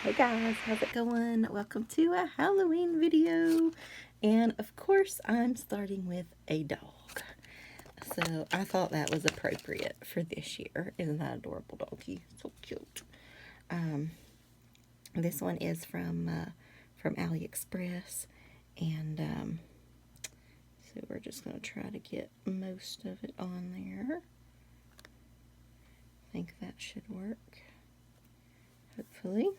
Hey guys, how's it going? Welcome to a Halloween video. And of course, I'm starting with a dog. So I thought that was appropriate for this year. Isn't that adorable doggy? So cute. Um, this one is from AliExpress, and so we're just gonna try to get most of it on there. I think that should work. Hopefully.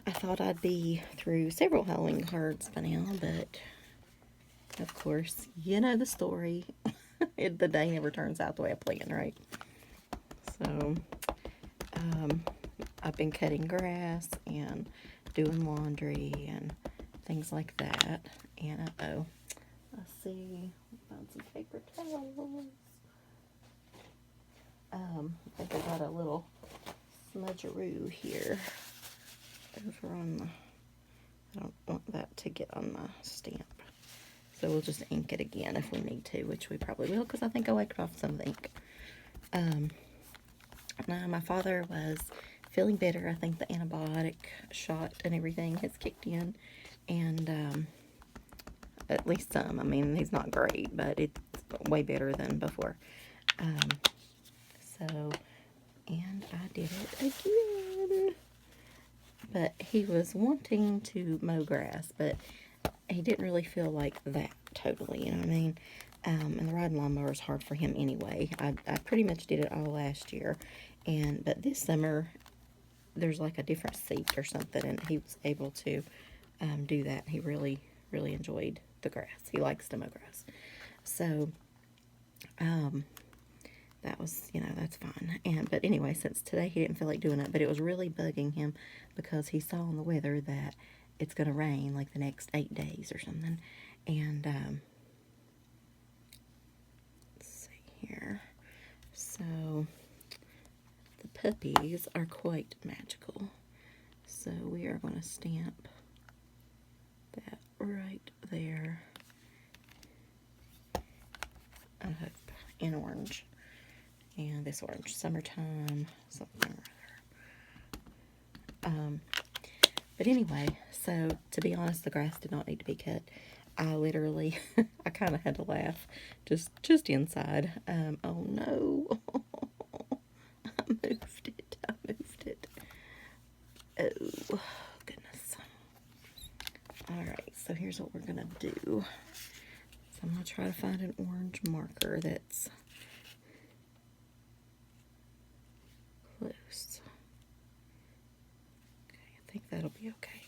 I thought I'd be through several Halloween cards by now, but of course, you know the story. The day never turns out the way I plan, right? So, um, I've been cutting grass and doing laundry and things like that. And let's see, found some paper towels. I think I got a little smudgeroo here over on the. I don't want that to get on my stamp. So we'll just ink it again if we need to, which we probably will, because I think I wiped off some of the ink. Now my father was feeling better. I think the antibiotic shot and everything has kicked in, and at least some. I mean, he's not great, but it's way better than before. So, and I did it again. But he was wanting to mow grass, but he didn't really feel like that totally, you know what I mean? And the riding lawnmower is hard for him anyway. I pretty much did it all last year, but this summer there's like a different seat or something, and he was able to do that. He really enjoyed the grass. He likes to mow grass, so that was, that's fine. But anyway, since today he didn't feel like doing it, but it was really bugging him because he saw in the weather that it's going to rain like the next 8 days or something. And let's see here. So the puppies are quite magical. So we are going to stamp that right there. I hope in orange. And this orange, summertime, something or other. But anyway, so to be honest, the grass did not need to be cut. I literally, I kind of had to laugh, just inside. Oh no, I moved it. Oh goodness. All right, so here's what we're gonna do. So I'm gonna try to find an orange marker that's close. Okay, I think that'll be okay.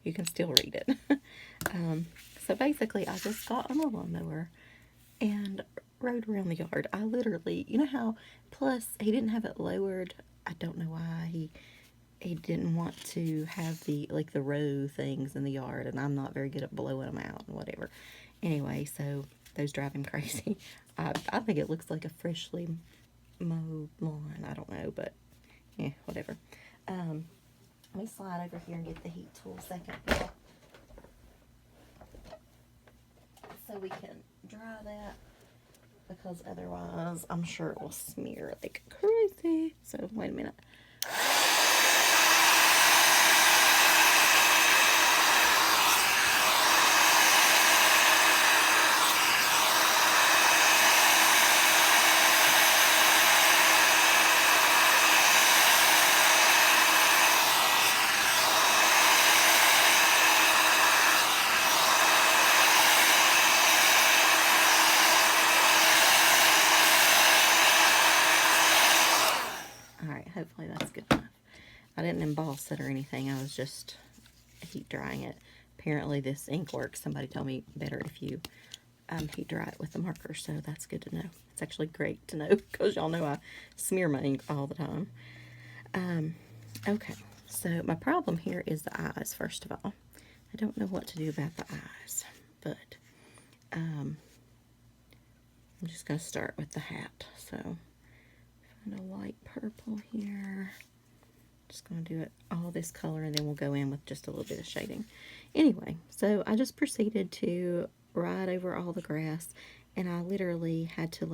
You can still read it. So basically, I just got on a lawnmower and rode around the yard. I literally, you know how, plus he didn't have it lowered. I don't know why he didn't want to have the row things in the yard, and I'm not very good at blowing them out and whatever. Anyway, so those drive him crazy. I think it looks like a freshly mowed lawn. I don't know, but yeah, whatever. Let me slide over here and get the heat tool a second, so we can dry that, because otherwise I'm sure it will smear like crazy. So wait a minute. Alright, hopefully that's good enough. I didn't emboss it or anything, I was just heat drying it. Apparently this ink works. Somebody told me better if you heat dry it with a marker, so that's good to know. It's actually great to know, because y'all know I smear my ink all the time. Okay, so my problem here is the eyes, first of all. I don't know what to do about the eyes, but I'm just going to start with the hat. So find a light purple here. Just going to do it all this color, and then we'll go in with just a little bit of shading. Anyway, so I just proceeded to ride over all the grass, and I literally had to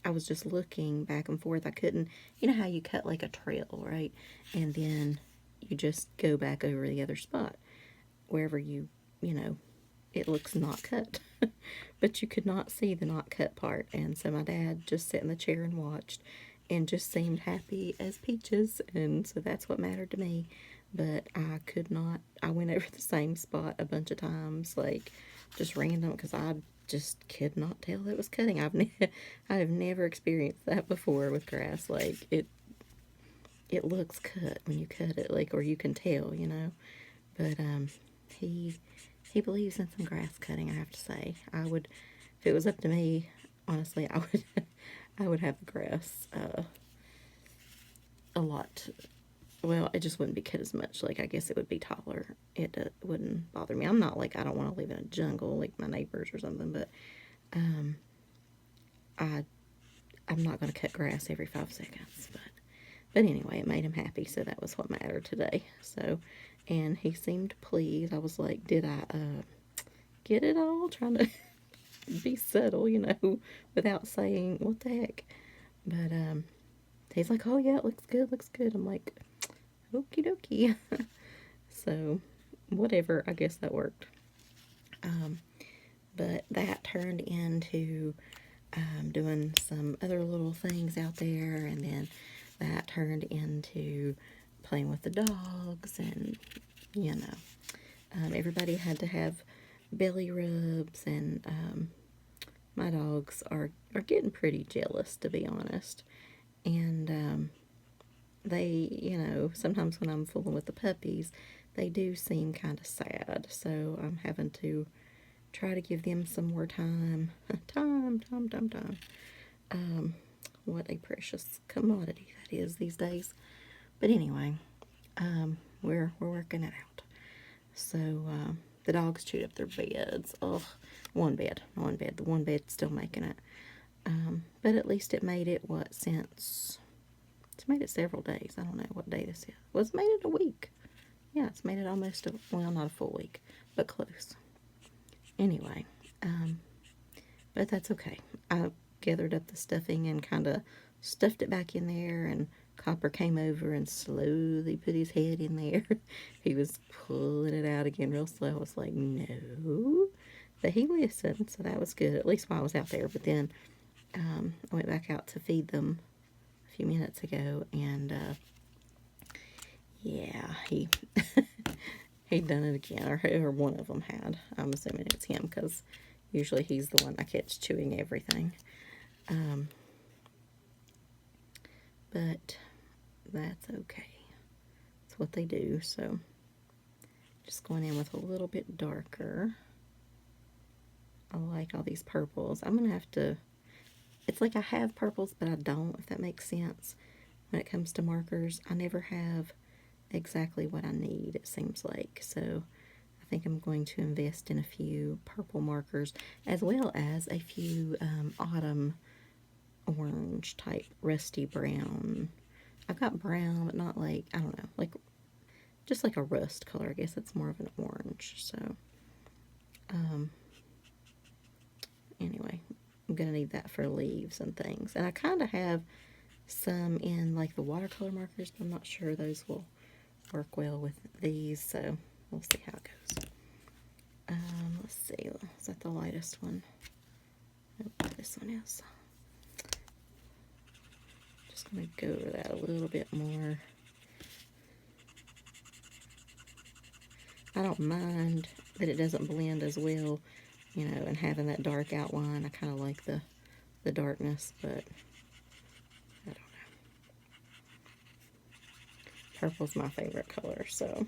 I was just looking back and forth. I couldn't, you know how you cut like a trail, right? And then you just go back over the other spot wherever you know, it looks not cut. But you could not see the not cut part. And so my dad just sat in the chair and watched and just seemed happy as peaches. And so that's what mattered to me. But I could not, I went over the same spot a bunch of times, like just random, because I just could not tell it was cutting. I have never experienced that before with grass. Like it looks cut when you cut it, like, or you can tell, you know. But he believes in some grass cutting, I have to say. I would, if it was up to me, honestly, I would I would have the grass a lot. Well, it just wouldn't be cut as much. Like, I guess it would be taller. It wouldn't bother me. I'm not like, I don't want to live in a jungle like my neighbors or something, but I'm not going to cut grass every 5 seconds. But anyway, it made him happy, so that was what mattered today. So, and he seemed pleased. I was like, did I get it all? Trying to be subtle, you know, without saying, what the heck? But he's like, oh yeah, it looks good, looks good. I'm like, okie dokie. So, whatever, I guess that worked. But that turned into doing some other little things out there, and then that turned into playing with the dogs, and you know, everybody had to have belly rubs, and my dogs are getting pretty jealous, to be honest. And they, you know, sometimes when I'm fooling with the puppies, they do seem kind of sad, so I'm having to try to give them some more time. Time. What a precious commodity that is these days. But anyway, we're working it out. So the dogs chewed up their beds. Ugh, one bed. The one bed's still making it. But at least it made it, what, since, it's made it several days. I don't know what day this is. Well, it's made it a week. Yeah, it's made it almost a, well, not a full week, but close. Anyway, but that's okay. I gathered up the stuffing and kind of stuffed it back in there, and Copper came over and slowly put his head in there. He was pulling it out again real slow. I was like, no. But he listened, so that was good, at least while I was out there. But then I went back out to feed them a few minutes ago, and yeah, he he'd done it again, or one of them had. I'm assuming it's him, because usually he's the one I catch chewing everything. But that's okay. It's what they do. So just going in with a little bit darker. I like all these purples. I'm going to have to, it's like I have purples, but I don't, if that makes sense. When it comes to markers, I never have exactly what I need, it seems like. So I think I'm going to invest in a few purple markers, as well as a few autumn orange type rusty brown. I've got brown, but not like, I don't know, like just like a rust color. I guess it's more of an orange. So anyway, I'm gonna need that for leaves and things. And I kind of have some in like the watercolor markers, but I'm not sure those will work well with these, so we'll see how it goes. Let's see, is that the lightest one? Nope, this one is. Just going to go over that a little bit more. I don't mind that it doesn't blend as well, you know, and having that dark outline. I kind of like the darkness, but I don't know. Purple's my favorite color, so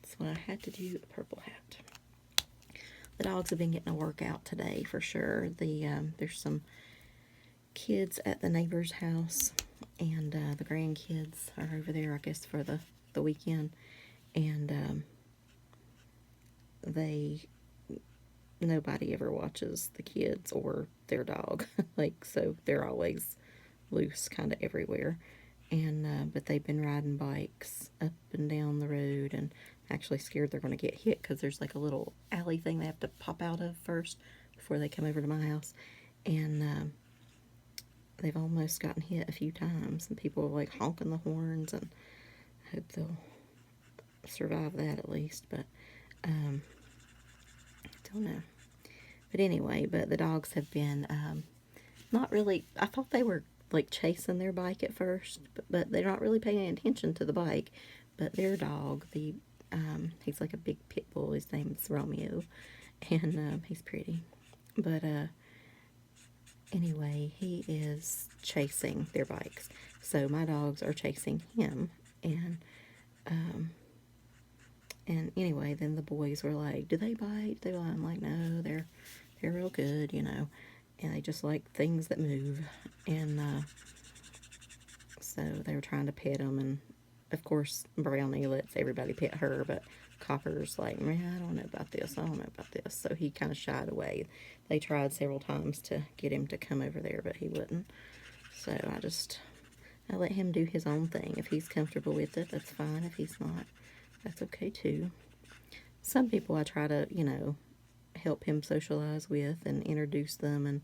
that's what I had to do, a purple hat. The dogs have been getting a workout today for sure. There's some kids at the neighbor's house, and the grandkids are over there, I guess, for the weekend, and nobody ever watches the kids or their dog. Like, so they're always loose kind of everywhere. And but they've been riding bikes up and down the road, and actually scared they're going to get hit, because there's like a little alley thing they have to pop out of first before they come over to my house, and they've almost gotten hit a few times, and people are like honking the horns, and I hope they'll survive that at least, but I don't know. But anyway, but the dogs have been not really, I thought they were like chasing their bike at first, but they're not really paying attention to the bike. But their dog, he's like a big pit bull. His name's Romeo, and he's pretty. But anyway, he is chasing their bikes. So my dogs are chasing him, and anyway, then the boys were like, "Do they bite? Do they bite?" I'm like, "No, they're real good, you know." And they just like things that move. And so they were trying to pet them, and of course Brownie lets everybody pet her, but Copper's like, "Man, I don't know about this. I don't know about this." So he kind of shied away. They tried several times to get him to come over there, but he wouldn't. So I let him do his own thing. If he's comfortable with it, that's fine. If he's not, that's okay too. Some people I try to, help him socialize with and introduce them,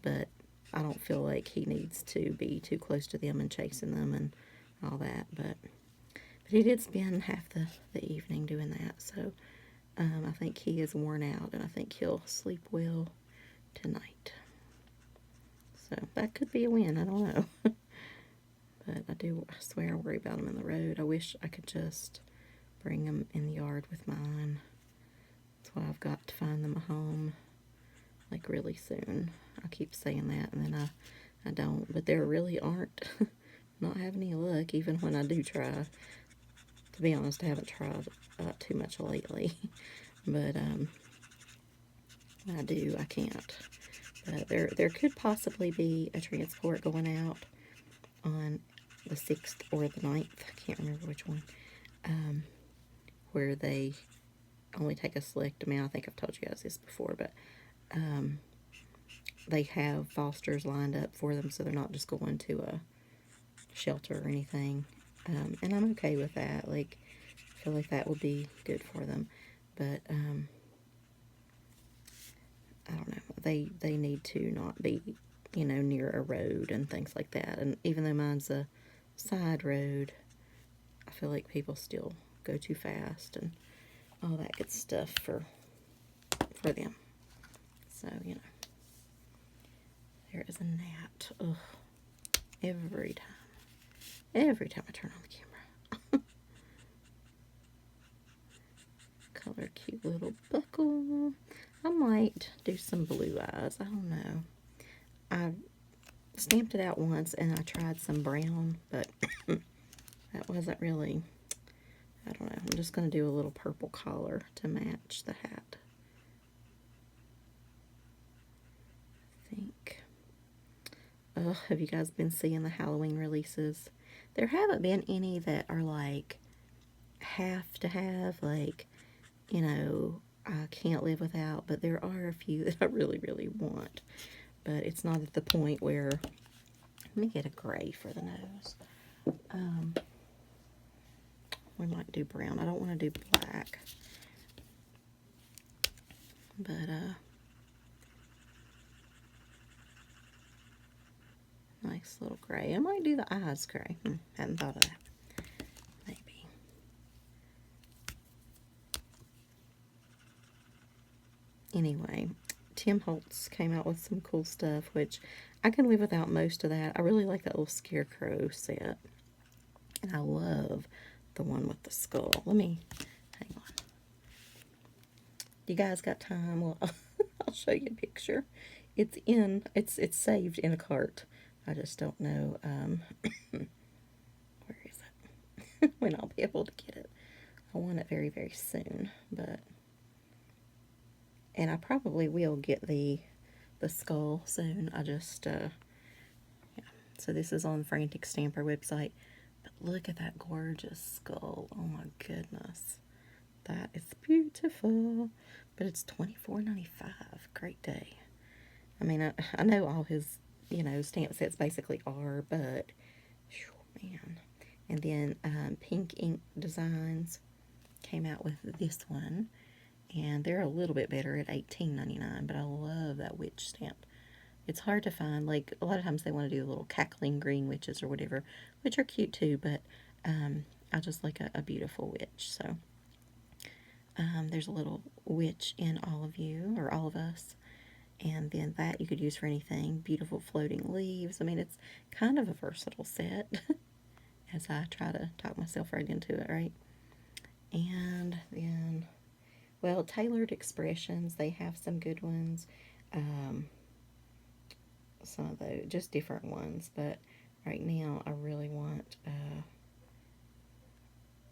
but I don't feel like he needs to be too close to them and chasing them and all that. But he did spend half the evening doing that, so I think he is worn out, and I think he'll sleep well tonight. So that could be a win. I don't know. But I swear I worry about him in the road. I wish I could just bring them in the yard with mine. That's why I've got to find them a home, like really soon. I keep saying that, and then I don't. But there really aren't, not having any luck, even when I do try. To be honest, I haven't tried too much lately. But I can't. But there could possibly be a transport going out on the 6th or the 9th. I can't remember which one. Where they only take a select amount. I think I've told you guys this before, but they have fosters lined up for them, so they're not just going to a shelter or anything. And I'm okay with that. Like, I feel like that would be good for them. But I don't know. They need to not be, near a road and things like that. And even though mine's a side road, I feel like people still go too fast and all that good stuff for them. So, there is a gnat. Ugh. Every time I turn on the camera. Color cute little buckle. I might do some blue eyes. I don't know. I stamped it out once and I tried some brown, but that wasn't really, I don't know. I'm just going to do a little purple collar to match the hat. I think. Have you guys been seeing the Halloween releases? There haven't been any that are like have to have, like, I can't live without, but there are a few that I really, really want. But it's not at the point where, let me get a gray for the nose. We might do brown. I don't want to do black. But, nice little gray. I might do the eyes gray. Hadn't thought of that. Maybe. Anyway, Tim Holtz came out with some cool stuff, which I can live without most of that. I really like that little scarecrow set. And I love the one with the skull. Let me, hang on. You guys got time? Well, I'll show you a picture. It's saved in a cart. I just don't know, where is it? When I'll be able to get it. I want it very, very soon, and I probably will get the skull soon. I just, yeah. So this is on the Frantic Stamper website. But look at that gorgeous skull. Oh my goodness. That is beautiful. But it's $24.95. Great day. I mean, I know all his, stamp sets basically are, but, man. And then Pink Ink Designs came out with this one. and they're a little bit better at $18.99, but I love that witch stamp. It's hard to find. Like, a lot of times they want to do little cackling green witches or whatever, which are cute too, but I just like a beautiful witch. So there's a little witch in all of you, or all of us. And then that you could use for anything. Beautiful floating leaves. I mean, it's kind of a versatile set as I try to talk myself right into it, right? And then, well, Tailored Expressions, they have some good ones. Some of those, just different ones. But right now, I really want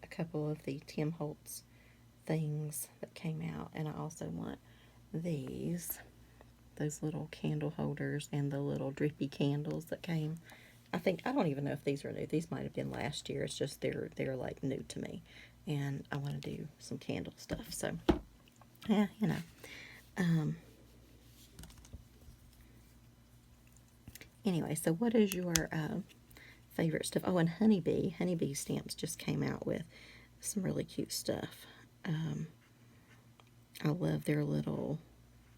a couple of the Tim Holtz things that came out. And I also want these. Those little candle holders and the little drippy candles that came. I don't even know if these are new. These might have been last year. It's just they're like new to me, and I want to do some candle stuff. So yeah, you know. Anyway, so what is your favorite stuff? Oh, and Honeybee Stamps just came out with some really cute stuff. I love their little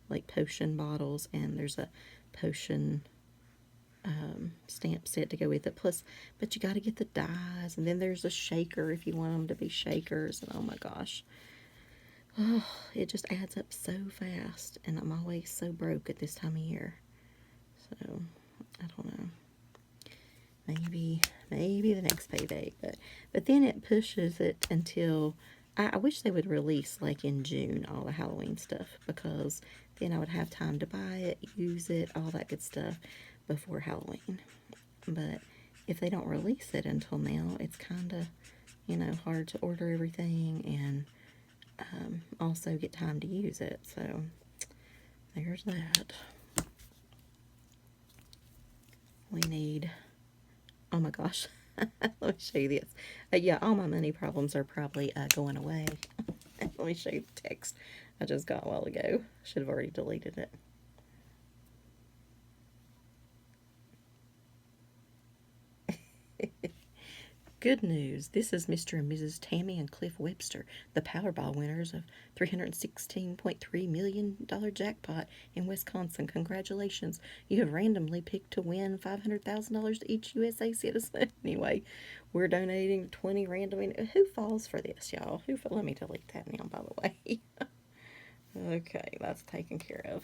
like potion bottles, and there's a potion stamp set to go with it. Plus, but you got to get the dies, and then there's a shaker if you want them to be shakers. And oh my gosh, oh, it just adds up so fast, and I'm always so broke at this time of year. So I don't know. Maybe the next payday, but then it pushes it until I wish they would release like in June all the Halloween stuff, because then I would have time to buy it, use it, all that good stuff before Halloween. But if they don't release it until now, it's kind of, you know, hard to order everything and also get time to use it. So there's that. We need, oh my gosh, let me show you this. Yeah, all my money problems are probably going away. Let me show you the text I just got a while ago. Should have already deleted it. Good news. This is Mr. and Mrs. Tammy and Cliff Webster, the Powerball winners of $316.3 million jackpot in Wisconsin. Congratulations. You have randomly picked to win $500,000 to each USA citizen. Anyway, we're donating 20 random. Who falls for this, y'all? Let me delete that now, by the way. Okay, that's taken care of.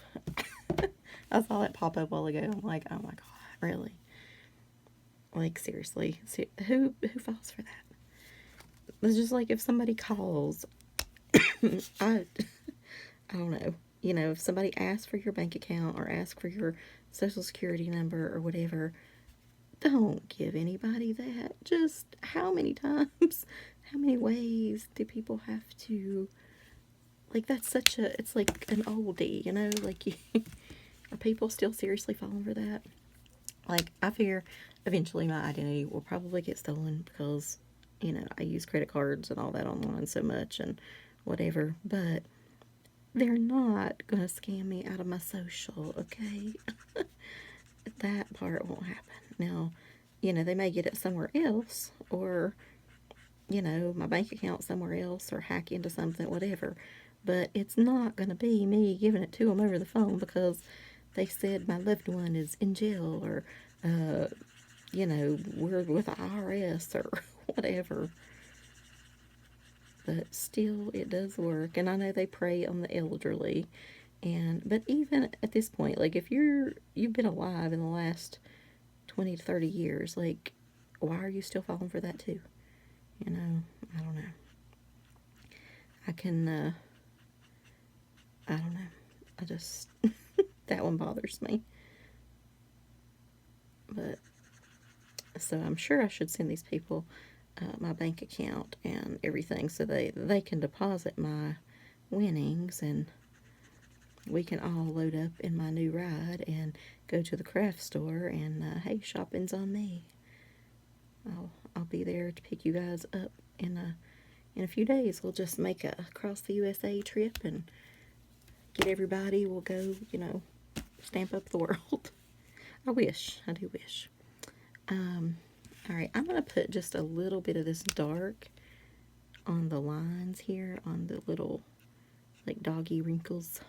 I saw that pop up a while ago. I'm like, oh my God, really? Like, seriously, who falls for that? It's just like if somebody calls, I don't know. You know, if somebody asks for your bank account or asks for your social security number or whatever, don't give anybody that. Just how many times, how many ways do people have to, like, that's such a, it's like an oldie, you know, like, are people still seriously falling for that? Like, I figure eventually my identity will probably get stolen because, you know, I use credit cards and all that online so much and whatever, but they're not going to scam me out of my social, okay? That part won't happen. Now, you know, they may get it somewhere else, or, you know, my bank account somewhere else, or hack into something, whatever, but it's not going to be me giving it to them over the phone because they said my loved one is in jail, or, you know, we're with the IRS or whatever. But still, it does work. And I know they prey on the elderly. But even at this point, like, if you've been alive in the last 20 to 30 years, like, why are you still falling for that too? You know, I don't know. I don't know. I just, that one bothers me. But, so I'm sure I should send these people my bank account and everything so they can deposit my winnings, and we can all load up in my new ride and go to the craft store, and hey, shopping's on me. I'll be there to pick you guys up in a few days. We'll just make a across the USA trip and get everybody. We'll go, you know, stamp up the world. I do wish. All right, I'm going to put just a little bit of this dark on the lines here, on the little like doggy wrinkles.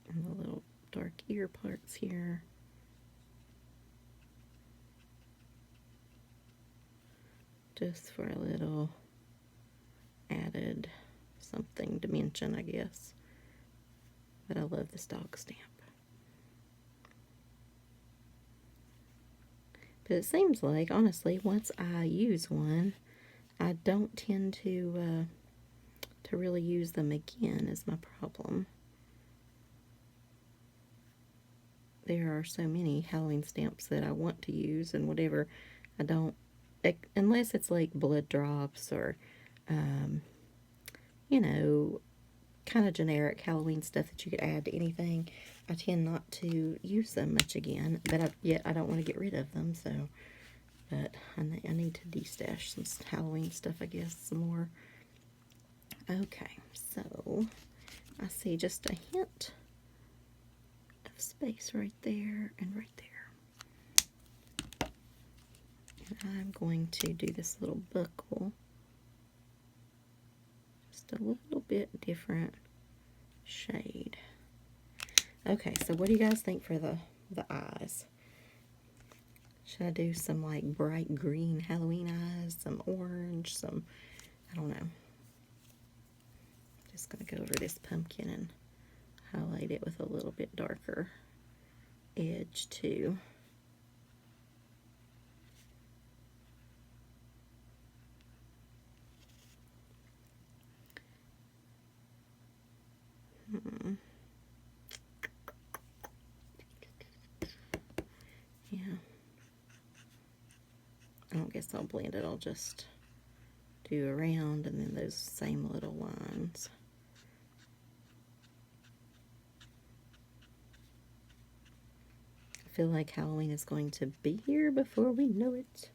And the little dark ear parts here. Just for a little added something dimension, I guess. But I love this dog stamp. But it seems like, honestly, once I use one, I don't tend to really use them again is my problem. There are so many Halloween stamps that I want to use and whatever, I don't, unless it's like blood drops or, you know, kind of generic Halloween stuff that you could add to anything. I tend not to use them much again, but yet I don't want to get rid of them, so, but I need to de-stash some Halloween stuff, I guess, some more. Okay, so I see just a hint of space right there and right there. And I'm going to do this little buckle just a little bit different shade. Okay, so what do you guys think for the eyes? Should I do some like bright green Halloween eyes, some orange, some, I don't know. Just going to go over this pumpkin and highlight it with a little bit darker edge too. Yeah. I don't guess I'll blend it. I'll just do around and then those same little lines. I feel like Halloween is going to be here before we know it.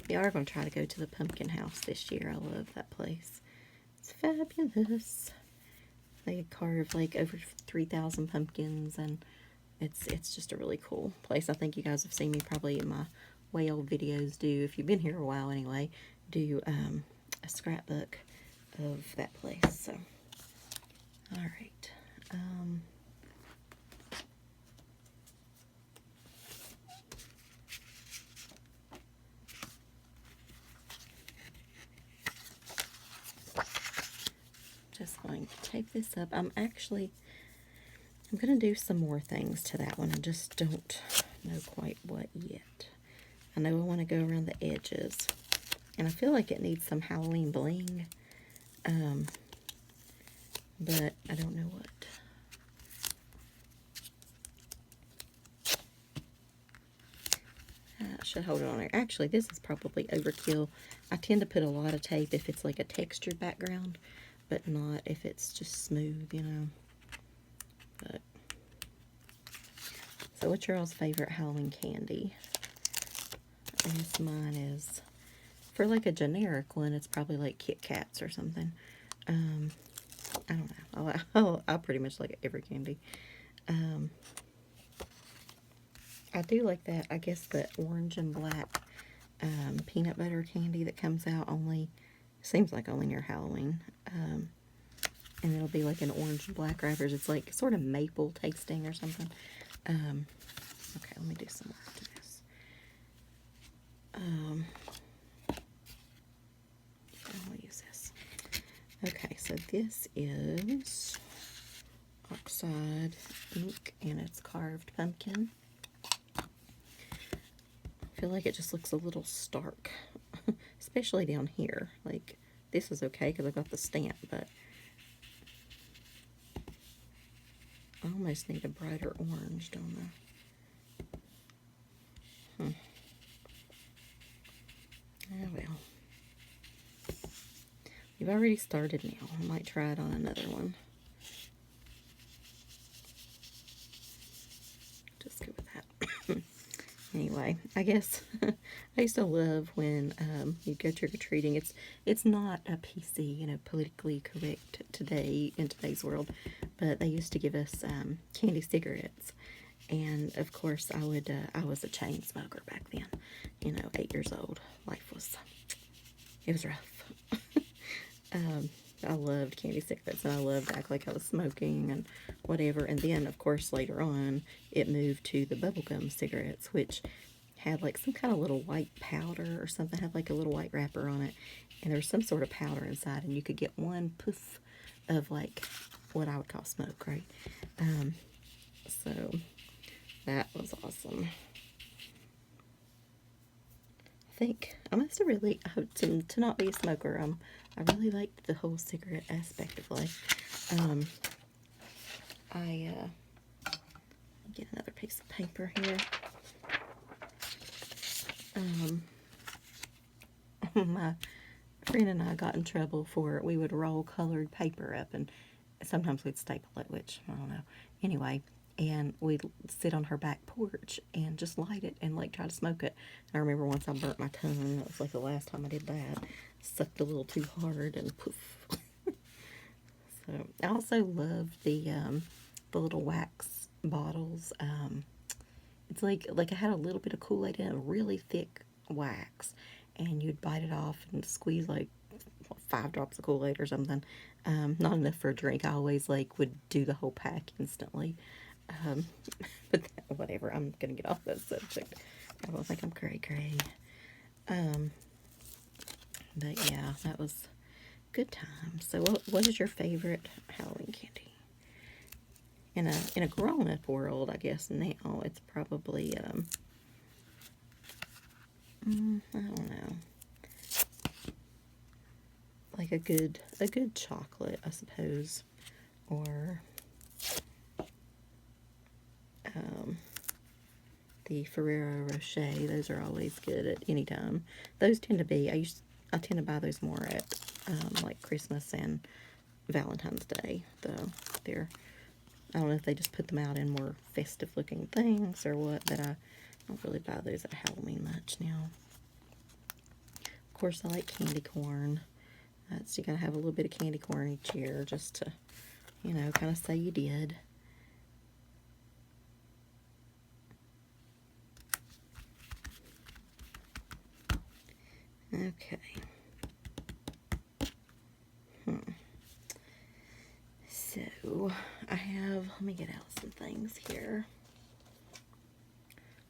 We are going to try to go to the pumpkin house this year. I love that place. It's fabulous. They carve like over 3,000 pumpkins, and it's just a really cool place. I think you guys have seen me probably in my way old videos do, if you've been here a while anyway, do a scrapbook of that place. So, all right. Just going to tape this up. I'm going to do some more things to that one. I just don't know quite what yet. I know I want to go around the edges. And I feel like it needs some Halloween bling. But I don't know what. I should hold it on there. Actually, this is probably overkill. I tend to put a lot of tape if it's like a textured background, but not if it's just smooth, you know. But so what's your all's favorite Halloween candy? I guess mine is, for like a generic one, it's probably like Kit Kats or something. I don't know. I pretty much like every candy. I do like that, I guess, the orange and black peanut butter candy that comes out only, seems like only near Halloween. And it'll be like an orange and black wrappers. It's like sort of maple tasting or something. Okay, let me do some more to this. I'll use this. Okay, so this is Oxide ink, and it's carved pumpkin. I feel like it just looks a little stark, especially down here. Like, this is okay because I've got the stamp, but I almost need a brighter orange, don't I? Oh well. You've already started now. I might try it on another one. Just go with that. Anyway, I guess I used to love when you go trick-or-treating. It's not a PC, you know, politically correct today in today's world, but they used to give us candy cigarettes, And of course, I was a chain smoker back then. 8 years old. Life was, it was rough. um, I loved candy cigarettes, and I loved to act like I was smoking and whatever. And then, of course, later on, it moved to the bubblegum cigarettes, which had like some kind of little white powder or something, had like a little white wrapper on it, and there was some sort of powder inside, and you could get one poof of like what I would call smoke, right? So that was awesome. I think I must have really, to not be a smoker, I really liked the whole cigarette aspect of life. I get another piece of paper here. My friend and I got in trouble for, we would roll colored paper up, and sometimes we'd staple it, which I don't know. Anyway, and we'd sit on her back porch and just light it and like try to smoke it. And I remember once I burnt my tongue. That was like the last time I did that. Sucked a little too hard and poof. So I also loved the little wax bottles. It's like I had a little bit of Kool-Aid in it, a really thick wax, and you'd bite it off and squeeze like 5 drops of Kool-Aid or something. Not enough for a drink. I always like would do the whole pack instantly. But whatever. I'm gonna get off that subject. I don't think I'm cray. But yeah, that was good time. So what is your favorite Halloween candy? In a grown-up world, I guess now it's probably I don't know, like a good chocolate, I suppose, or the Ferrero Rocher. Those are always good at any time. Those tend to be, I tend to buy those more at like Christmas and Valentine's Day, though. I don't know if they just put them out in more festive looking things or what, but I don't really buy those at Halloween much now. Of course, I like candy corn. So you gotta have a little bit of candy corn each year just to, kind of say you did. Okay. So, let me get out some things here.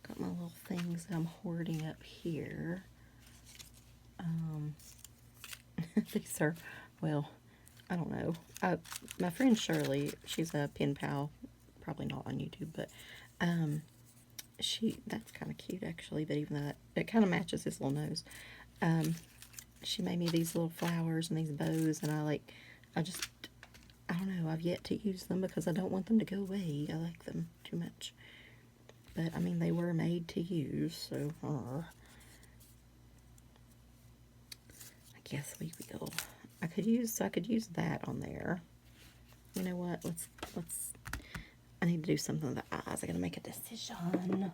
Got my little things that I'm hoarding up here. These are, well, I don't know. My friend Shirley, she's a pen pal, probably not on YouTube, but that's kind of cute actually, but even though it kind of matches his little nose. She made me these little flowers and these bows, and I don't know, I've yet to use them because I don't want them to go away. I like them too much. But, I mean, they were made to use, so, I guess we will. I could use that on there. You know what, I need to do something with the eyes. I gotta make a decision.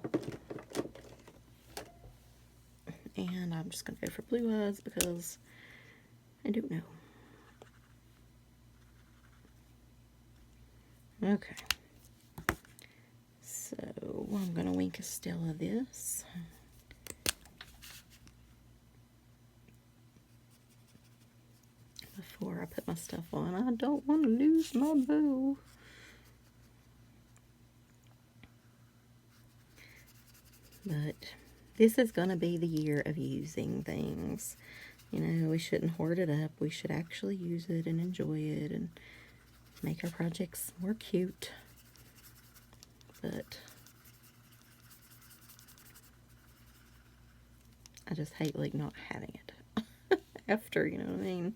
And I'm just gonna go for blue eyes because I don't know. Okay. So I'm gonna wink a still of this. Before I put my stuff on, I don't want to lose my bow. But this is going to be the year of using things. We shouldn't hoard it up. We should actually use it and enjoy it and make our projects more cute. But I just hate like not having it after, you know what I mean?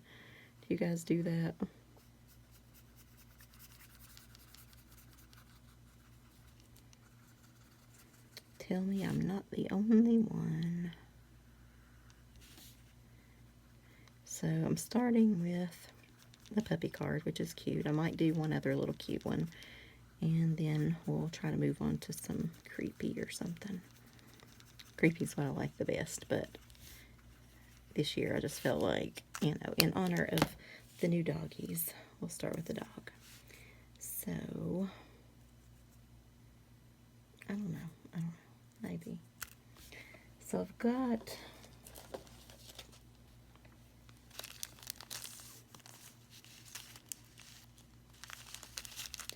Do you guys do that? Tell me I'm not the only one. So I'm starting with the puppy card, which is cute. I might do one other little cute one, and then we'll try to move on to some creepy or something. Creepy's what I like the best, but this year I just felt like, in honor of the new doggies, we'll start with the dog. So So I've got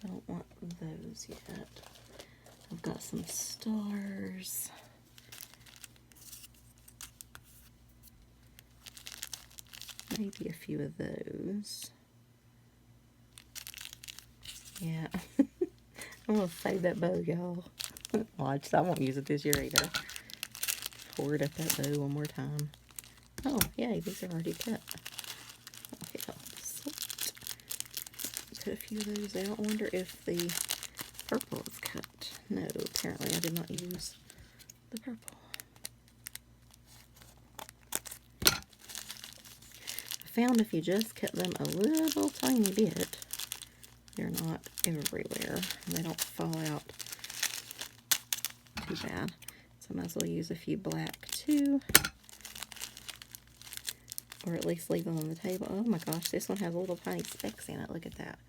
don't want those yet. I've got some stars. Maybe a few of those. Yeah. I'm going to save that bow, y'all. Watch, I won't use it this year either. Forward up that bow one more time. Oh, yay, these are already cut. Okay, sweet. Put a few of those out. I wonder if the purple is cut. No, apparently I did not use the purple. I found if you just cut them a little tiny bit, they're not everywhere. And they don't fall out too bad. So I might as well use a few black too. Or at least leave them on the table. Oh my gosh, this one has little tiny specks in it. Look at that.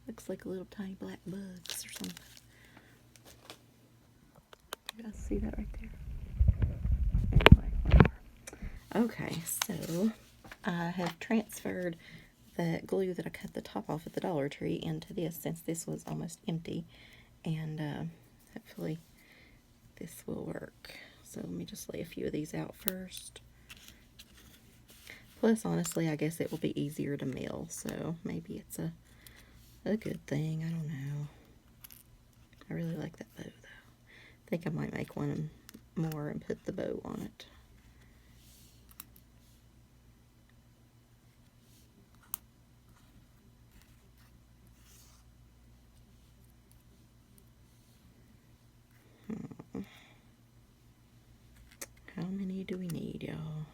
Looks like little tiny black bugs or something. You guys see that right there? Anyway, whatever. Okay, so I have transferred the glue that I cut the top off at the Dollar Tree into this, since this was almost empty. And hopefully this will work. So let me just lay a few of these out first. Plus, honestly, I guess it will be easier to mill, so maybe it's a good thing. I don't know. I really like that bow, though. I think I might make one more and put the bow on it. How many do we need, y'all?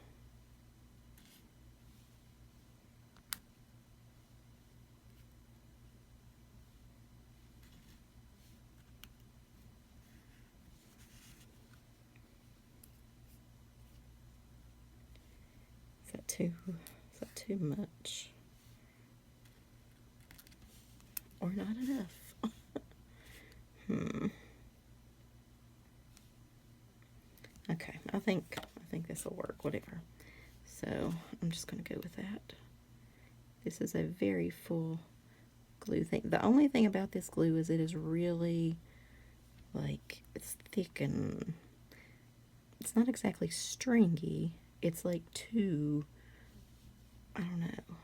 Is that too much? Or not enough? Okay, I think this will work, whatever. So I'm just gonna go with that. This is a very full glue thing. The only thing about this glue is it is really, like, it's thick and it's not exactly stringy. It's like too, I don't know.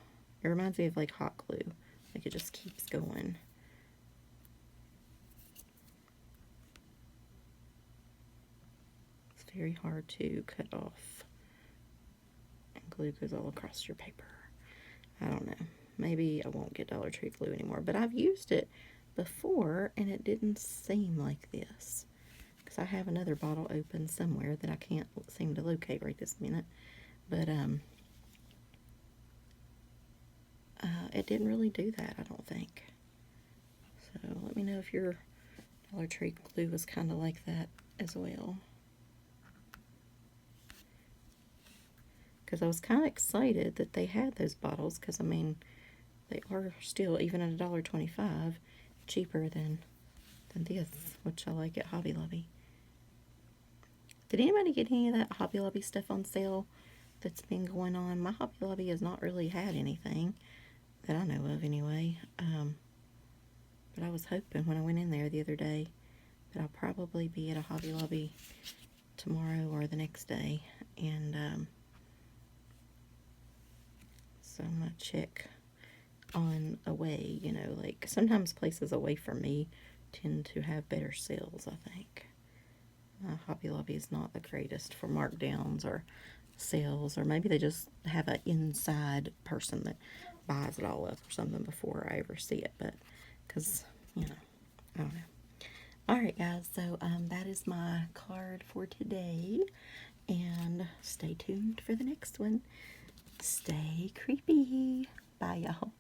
It reminds me of like hot glue. Like it just keeps going. It's very hard to cut off. And glue goes all across your paper. I don't know. Maybe I won't get Dollar Tree glue anymore. But I've used it before and it didn't seem like this. Because I have another bottle open somewhere that I can't seem to locate right this minute. But it didn't really do that, I don't think. So let me know if your Dollar Tree glue was kind of like that as well. Because I was kind of excited that they had those bottles, because I mean, they are still, even at $1.25, cheaper than this, which I like at Hobby Lobby. Did anybody get any of that Hobby Lobby stuff on sale that's been going on? My Hobby Lobby has not really had anything that I know of anyway. But I was hoping when I went in there the other day that I'll probably be at a Hobby Lobby tomorrow or the next day. And so I'm going to check on away, you know, like sometimes places away from me tend to have better sales, I think. Hobby Lobby is not the greatest for markdowns or sales, or maybe they just have an inside person that buys it all up or something before I ever see it, but because, you know, I don't know. Alright guys, so that is my card for today, and stay tuned for the next one. Stay creepy. Bye y'all.